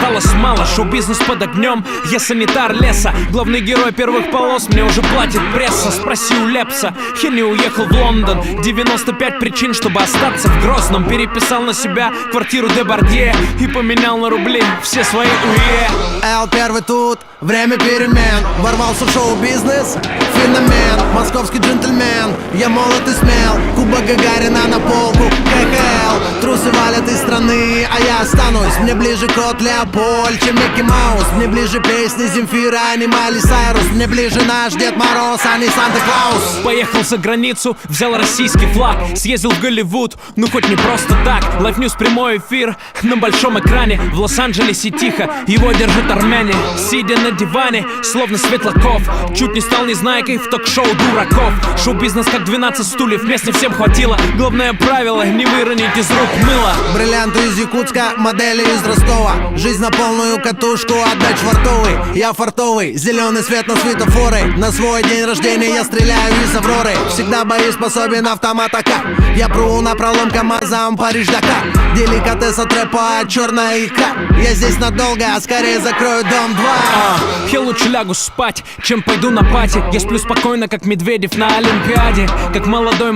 осталось мало, шоу-бизнес под огнем. Я санитар леса, главный герой первых полос. Мне уже платит пресса, спроси у Лепса. Хер не уехал в Лондон, 95 причин, чтобы остаться в Грозном. Переписал на себя квартиру Дебардье и поменял на рубли все свои УЕ. Эл первый тут, время перемен. Ворвался в шоу-бизнес, феномен. Московский джентльмен, я молод и смел. Кубок Гагарина на полку, КХЛ. Трусы валят из страны, а я останусь. Мне ближе кот Леопольд, чем Микки Маус. Мне ближе песни Земфира, а не Майли Сайрус. Мне ближе наш Дед Мороз, а не Санта-Клаус. Поехал за границу, взял российский флаг. Съездил в Голливуд, ну хоть не просто так. Live News прямой эфир на большом экране. В Лос-Анджелесе тихо, его держат армяне. Сидя на диване, словно Светлаков. Чуть не стал незнайкой в ток-шоу дураков. Шоу-бизнес как 12 стульев, мест не всем хватило. Главное правило, не выронить из рук мыло. Бриллианты из Якутска, модели из Ростова. Жизнь на полную катушку, отдать швартовый. Я фартовый, зеленый свет на светофоры. На свой день рождения я стреляю из Авроры. Всегда боеспособен автомат АК. Я пру на пролом КамАЗом Париж-Дакар. Деликатес от рэпа, черная икра. Я здесь надолго, а скорее закрою дом 2. Я лучше лягу спать, чем пойду на пати. Я сплю спокойно, как Медведев на Олимпиаде. Как молодой